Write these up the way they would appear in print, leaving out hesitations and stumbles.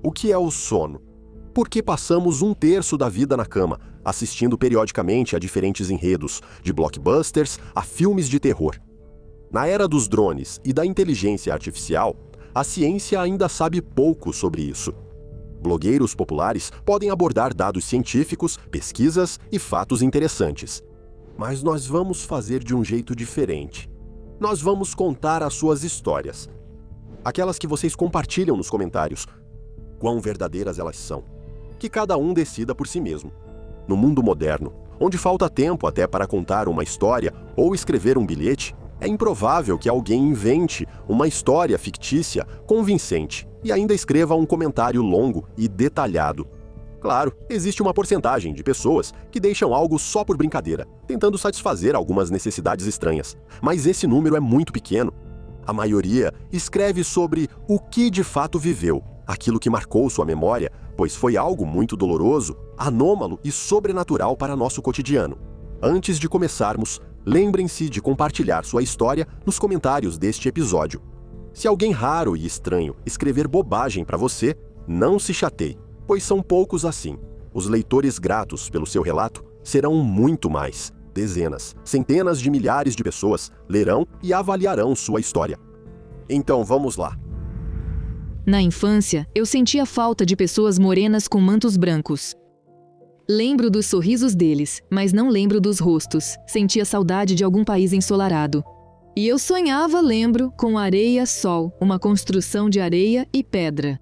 O que é o sono? Por que passamos um terço da vida na cama, assistindo periodicamente a diferentes enredos, de blockbusters a filmes de terror? Na era dos drones e da inteligência artificial, a ciência ainda sabe pouco sobre isso. Blogueiros populares podem abordar dados científicos, pesquisas e fatos interessantes. Mas nós vamos fazer de um jeito diferente. Nós vamos contar as suas histórias. Aquelas que vocês compartilham nos comentários. Quão verdadeiras elas são. Que cada um decida por si mesmo. No mundo moderno, onde falta tempo até para contar uma história ou escrever um bilhete, é improvável que alguém invente uma história fictícia convincente e ainda escreva um comentário longo e detalhado. Claro, existe uma porcentagem de pessoas que deixam algo só por brincadeira, tentando satisfazer algumas necessidades estranhas, mas esse número é muito pequeno. A maioria escreve sobre o que de fato viveu, aquilo que marcou sua memória, pois foi algo muito doloroso, anômalo e sobrenatural para nosso cotidiano. Antes de começarmos, lembrem-se de compartilhar sua história nos comentários deste episódio. Se alguém raro e estranho escrever bobagem para você, não se chateie, pois são poucos assim. Os leitores gratos pelo seu relato serão muito mais. Dezenas, centenas de milhares de pessoas lerão e avaliarão sua história. Então vamos lá. Na infância, eu sentia falta de pessoas morenas com mantos brancos. Lembro dos sorrisos deles, mas não lembro dos rostos. Sentia saudade de algum país ensolarado. E eu sonhava, lembro, com areia-sol, uma construção de areia e pedra.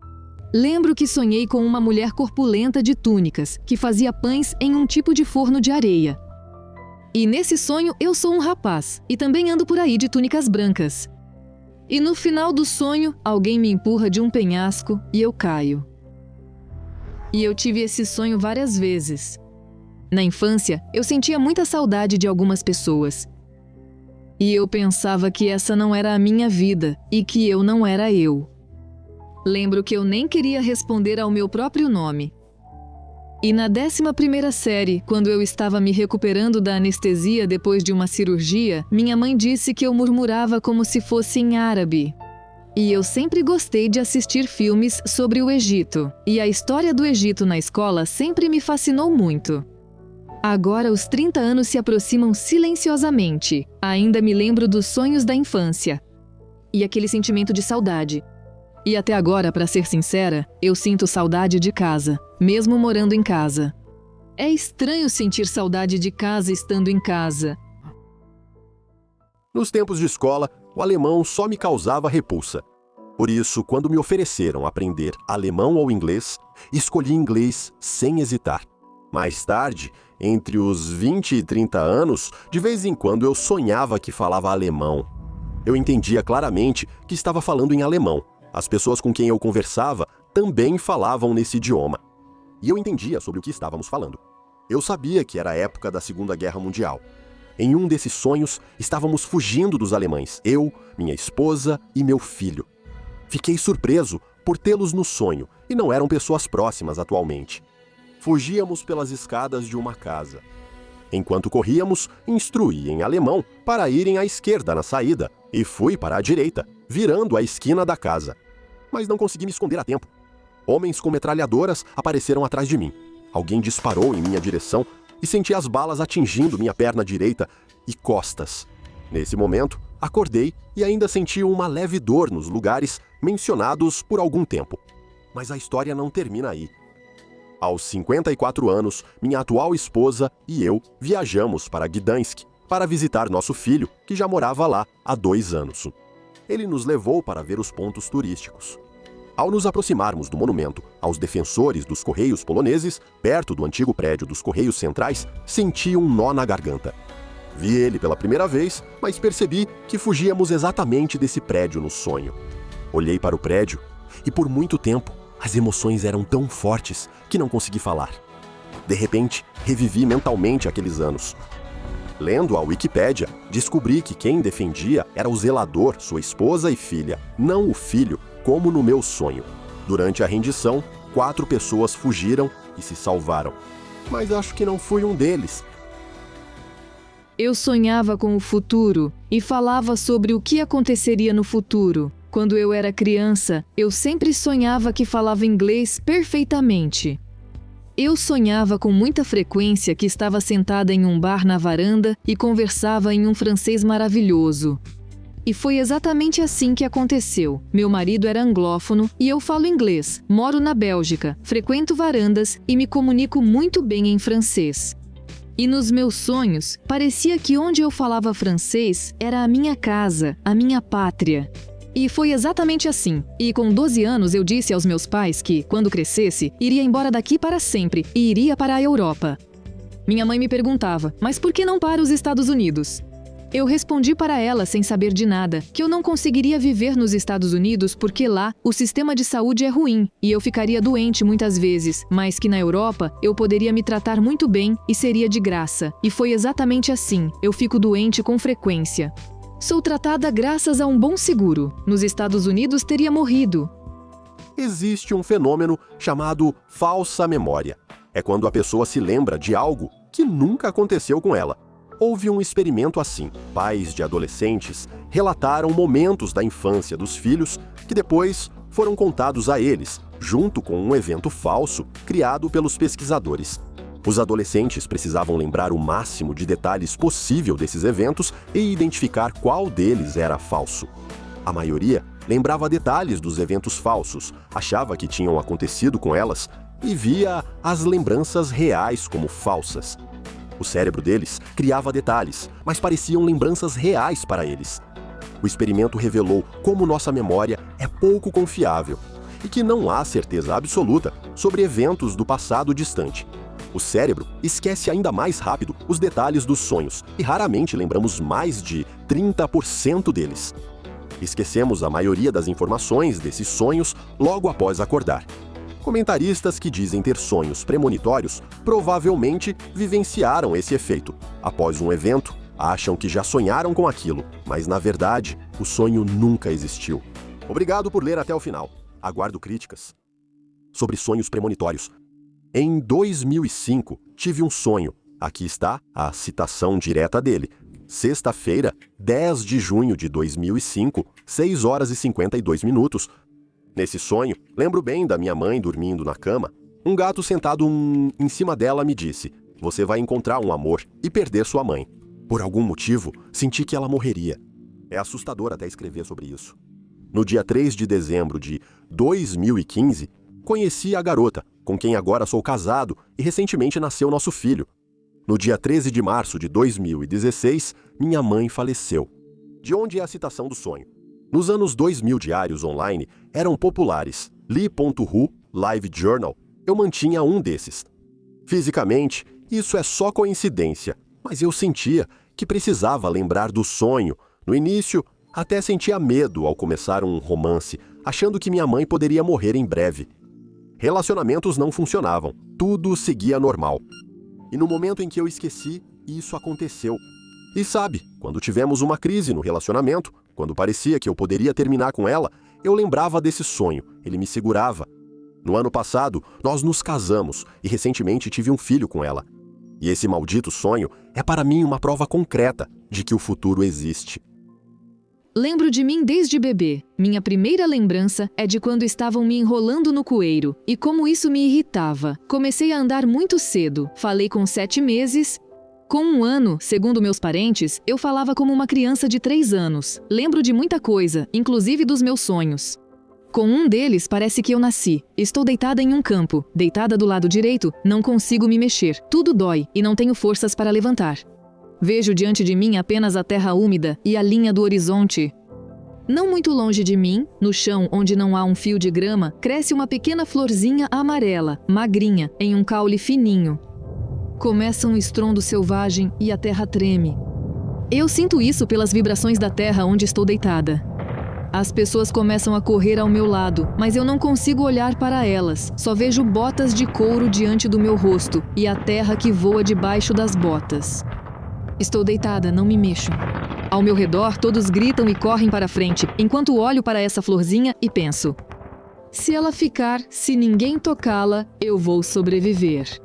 Lembro que sonhei com uma mulher corpulenta de túnicas, que fazia pães em um tipo de forno de areia. E nesse sonho eu sou um rapaz, e também ando por aí de túnicas brancas. E no final do sonho, alguém me empurra de um penhasco e eu caio. E eu tive esse sonho várias vezes. Na infância, eu sentia muita saudade de algumas pessoas. E eu pensava que essa não era a minha vida e que eu não era eu. Lembro que eu nem queria responder ao meu próprio nome. E na 11ª série, quando eu estava me recuperando da anestesia depois de uma cirurgia, minha mãe disse que eu murmurava como se fosse em árabe. E eu sempre gostei de assistir filmes sobre o Egito, e a história do Egito na escola sempre me fascinou muito. Agora os 30 anos se aproximam silenciosamente. Ainda me lembro dos sonhos da infância. E aquele sentimento de saudade. E até agora, para ser sincera, eu sinto saudade de casa, mesmo morando em casa. É estranho sentir saudade de casa estando em casa. Nos tempos de escola, o alemão só me causava repulsa. Por isso, quando me ofereceram aprender alemão ou inglês, escolhi inglês sem hesitar. Mais tarde, entre os 20 e 30 anos, de vez em quando eu sonhava que falava alemão. Eu entendia claramente que estava falando em alemão. As pessoas com quem eu conversava também falavam nesse idioma. E eu entendia sobre o que estávamos falando. Eu sabia que era a época da Segunda Guerra Mundial. Em um desses sonhos, estávamos fugindo dos alemães, eu, minha esposa e meu filho. Fiquei surpreso por tê-los no sonho, e não eram pessoas próximas atualmente. Fugíamos pelas escadas de uma casa. Enquanto corríamos, instruí em alemão para irem à esquerda na saída, e fui para a direita, virando a esquina da casa. Mas não consegui me esconder a tempo. Homens com metralhadoras apareceram atrás de mim. Alguém disparou em minha direção e senti as balas atingindo minha perna direita e costas. Nesse momento, acordei e ainda senti uma leve dor nos lugares mencionados por algum tempo. Mas a história não termina aí. Aos 54 anos, minha atual esposa e eu viajamos para Gdansk para visitar nosso filho, que já morava lá há 2 anos. Ele nos levou para ver os pontos turísticos. Ao nos aproximarmos do monumento aos defensores dos Correios poloneses, perto do antigo prédio dos Correios Centrais, senti um nó na garganta. Vi ele pela primeira vez, mas percebi que fugíamos exatamente desse prédio no sonho. Olhei para o prédio e por muito tempo as emoções eram tão fortes que não consegui falar. De repente, revivi mentalmente aqueles anos. Lendo a Wikipédia, descobri que quem defendia era o zelador, sua esposa e filha, não o filho, como no meu sonho. Durante a rendição, 4 pessoas fugiram e se salvaram. Mas acho que não fui um deles. Eu sonhava com o futuro e falava sobre o que aconteceria no futuro. Quando eu era criança, eu sempre sonhava que falava inglês perfeitamente. Eu sonhava com muita frequência que estava sentada em um bar na varanda e conversava em um francês maravilhoso. E foi exatamente assim que aconteceu. Meu marido era anglófono e eu falo inglês, moro na Bélgica, frequento varandas e me comunico muito bem em francês. E nos meus sonhos, parecia que onde eu falava francês era a minha casa, a minha pátria. E foi exatamente assim. E com 12 anos eu disse aos meus pais que, quando crescesse, iria embora daqui para sempre e iria para a Europa. Minha mãe me perguntava, mas por que não para os Estados Unidos? Eu respondi para ela, sem saber de nada, que eu não conseguiria viver nos Estados Unidos porque lá o sistema de saúde é ruim e eu ficaria doente muitas vezes, mas que na Europa eu poderia me tratar muito bem e seria de graça. E foi exatamente assim, eu fico doente com frequência. Sou tratada graças a um bom seguro. Nos Estados Unidos teria morrido. Existe um fenômeno chamado falsa memória. É quando a pessoa se lembra de algo que nunca aconteceu com ela. Houve um experimento assim. Pais de adolescentes relataram momentos da infância dos filhos que depois foram contados a eles, junto com um evento falso criado pelos pesquisadores. Os adolescentes precisavam lembrar o máximo de detalhes possível desses eventos e identificar qual deles era falso. A maioria lembrava detalhes dos eventos falsos, achava que tinham acontecido com elas e via as lembranças reais como falsas. O cérebro deles criava detalhes, mas pareciam lembranças reais para eles. O experimento revelou como nossa memória é pouco confiável e que não há certeza absoluta sobre eventos do passado distante. O cérebro esquece ainda mais rápido os detalhes dos sonhos e raramente lembramos mais de 30% deles. Esquecemos a maioria das informações desses sonhos logo após acordar. Comentaristas que dizem ter sonhos premonitórios provavelmente vivenciaram esse efeito. Após um evento, acham que já sonharam com aquilo, mas na verdade, o sonho nunca existiu. Obrigado por ler até o final. Aguardo críticas. Sobre sonhos premonitórios. Em 2005, tive um sonho. Aqui está a citação direta dele. Sexta-feira, 10 de junho de 2005, 6 horas e 52 minutos. Nesse sonho, lembro bem da minha mãe dormindo na cama. Um gato sentado em cima dela me disse: "Você vai encontrar um amor e perder sua mãe." Por algum motivo, senti que ela morreria. É assustador até escrever sobre isso. No dia 3 de dezembro de 2015, conheci a garota, com quem agora sou casado e recentemente nasceu nosso filho. No dia 13 de março de 2016, minha mãe faleceu. De onde é a citação do sonho? Nos anos 2000, diários online eram populares. Li.ru, Live Journal, eu mantinha um desses. Fisicamente, isso é só coincidência, mas eu sentia que precisava lembrar do sonho. No início, até sentia medo ao começar um romance, achando que minha mãe poderia morrer em breve. Relacionamentos não funcionavam, tudo seguia normal. E no momento em que eu esqueci, isso aconteceu. E sabe, quando tivemos uma crise no relacionamento, quando parecia que eu poderia terminar com ela, eu lembrava desse sonho, ele me segurava. No ano passado, nós nos casamos e recentemente tive um filho com ela. E esse maldito sonho é para mim uma prova concreta de que o futuro existe. Lembro de mim desde bebê. Minha primeira lembrança é de quando estavam me enrolando no coeiro e como isso me irritava. Comecei a andar muito cedo. Falei com 7 meses. Com 1 ano, segundo meus parentes, eu falava como uma criança de 3 anos. Lembro de muita coisa, inclusive dos meus sonhos. Com um deles, parece que eu nasci. Estou deitada em um campo. Deitada do lado direito, não consigo me mexer. Tudo dói e não tenho forças para levantar. Vejo diante de mim apenas a terra úmida e a linha do horizonte. Não muito longe de mim, no chão onde não há um fio de grama, cresce uma pequena florzinha amarela, magrinha, em um caule fininho. Começa um estrondo selvagem e a terra treme. Eu sinto isso pelas vibrações da terra onde estou deitada. As pessoas começam a correr ao meu lado, mas eu não consigo olhar para elas. Só vejo botas de couro diante do meu rosto e a terra que voa debaixo das botas. Estou deitada, não me mexo. Ao meu redor, todos gritam e correm para frente, enquanto olho para essa florzinha e penso: se ela ficar, se ninguém tocá-la, eu vou sobreviver.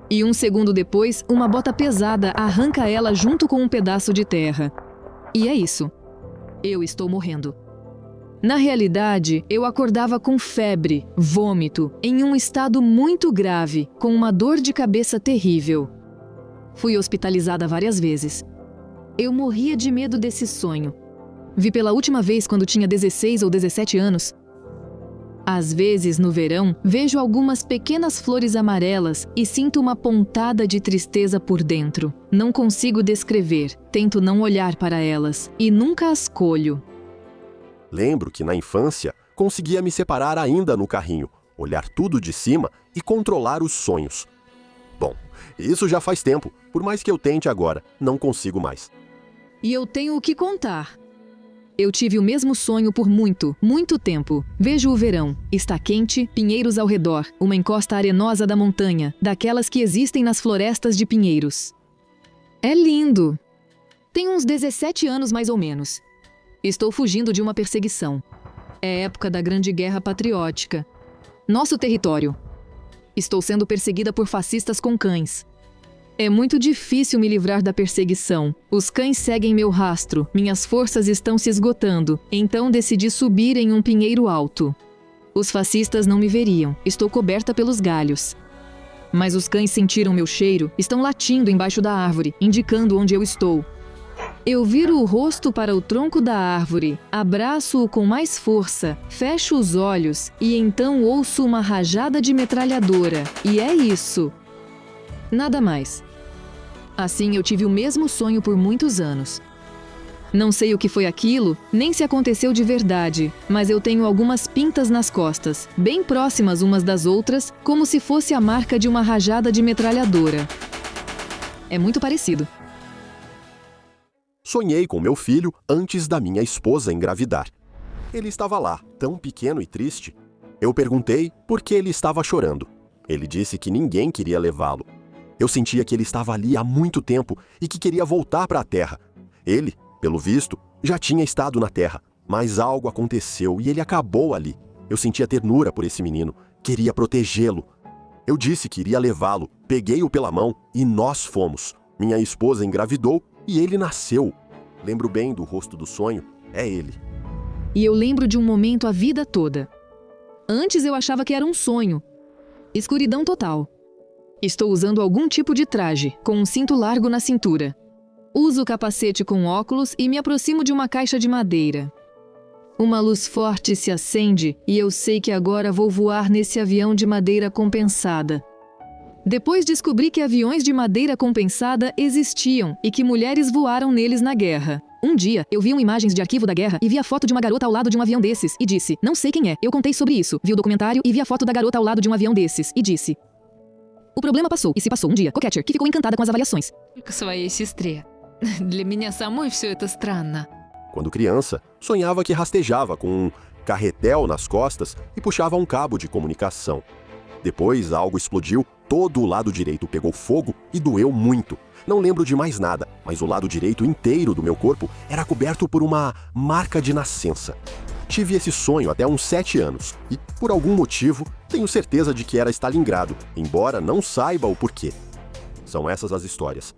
E 1 segundo depois, uma bota pesada arranca ela junto com um pedaço de terra. E é isso. Eu estou morrendo. Na realidade, eu acordava com febre, vômito, em um estado muito grave, com uma dor de cabeça terrível. Fui hospitalizada várias vezes. Eu morria de medo desse sonho. Vi pela última vez quando tinha 16 ou 17 anos. Às vezes, no verão, vejo algumas pequenas flores amarelas e sinto uma pontada de tristeza por dentro. Não consigo descrever, tento não olhar para elas e nunca as colho. Lembro que na infância conseguia me separar ainda no carrinho, olhar tudo de cima e controlar os sonhos. Bom, isso já faz tempo, por mais que eu tente agora, não consigo mais. E eu tenho o que contar. Eu tive o mesmo sonho por muito, muito tempo. Vejo o verão. Está quente, pinheiros ao redor, uma encosta arenosa da montanha, daquelas que existem nas florestas de pinheiros. É lindo. Tenho uns 17 anos mais ou menos. Estou fugindo de uma perseguição. É época da Grande Guerra Patriótica. Nosso território. Estou sendo perseguida por fascistas com cães. É muito difícil me livrar da perseguição. Os cães seguem meu rastro, minhas forças estão se esgotando, então decidi subir em um pinheiro alto. Os fascistas não me veriam, estou coberta pelos galhos. Mas os cães sentiram meu cheiro, estão latindo embaixo da árvore, indicando onde eu estou. Eu viro o rosto para o tronco da árvore, abraço-o com mais força, fecho os olhos e então ouço uma rajada de metralhadora. E é isso. Nada mais. Assim eu tive o mesmo sonho por muitos anos. Não sei o que foi aquilo, nem se aconteceu de verdade, mas eu tenho algumas pintas nas costas, bem próximas umas das outras, como se fosse a marca de uma rajada de metralhadora. É muito parecido. Sonhei com meu filho antes da minha esposa engravidar. Ele estava lá, tão pequeno e triste. Eu perguntei por que ele estava chorando. Ele disse que ninguém queria levá-lo. Eu sentia que ele estava ali há muito tempo e que queria voltar para a Terra. Ele, pelo visto, já tinha estado na Terra, mas algo aconteceu e ele acabou ali. Eu sentia ternura por esse menino, queria protegê-lo. Eu disse que iria levá-lo, peguei-o pela mão e nós fomos. Minha esposa engravidou e ele nasceu. Lembro bem do rosto do sonho, é ele. E eu lembro de um momento a vida toda. Antes eu achava que era um sonho. Escuridão total. Estou usando algum tipo de traje, com um cinto largo na cintura. Uso o capacete com óculos e me aproximo de uma caixa de madeira. Uma luz forte se acende e eu sei que agora vou voar nesse avião de madeira compensada. Depois descobri que aviões de madeira compensada existiam e que mulheres voaram neles na guerra. Um dia, eu vi imagens de arquivo da guerra e vi a foto de uma garota ao lado de um avião desses e disse, não sei quem é, eu contei sobre isso. Vi o documentário e vi a foto da garota ao lado de um avião desses e disse... O problema passou, e se passou um dia. Cockatcher, que ficou encantada com as avaliações. К своей сестре. Для меня самой все это странно. Quando criança, sonhava que rastejava com um carretel nas costas e puxava um cabo de comunicação. Depois, algo explodiu, todo o lado direito pegou fogo e doeu muito. Não lembro de mais nada, mas o lado direito inteiro do meu corpo era coberto por uma marca de nascença. Tive esse sonho até uns 7 anos e, por algum motivo, tenho certeza de que era Stalingrado, embora não saiba o porquê. São essas as histórias.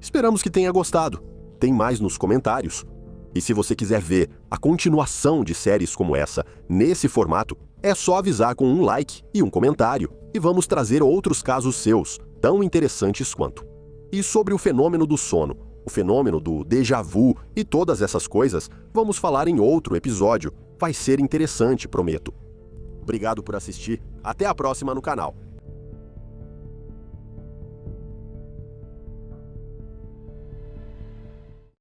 Esperamos que tenha gostado. Tem mais nos comentários. E se você quiser ver a continuação de séries como essa, nesse formato, é só avisar com um like e um comentário, e vamos trazer outros casos seus, tão interessantes quanto. E sobre o fenômeno do sono, o fenômeno do déjà vu e todas essas coisas, vamos falar em outro episódio. Vai ser interessante, prometo. Obrigado por assistir. Até a próxima no canal.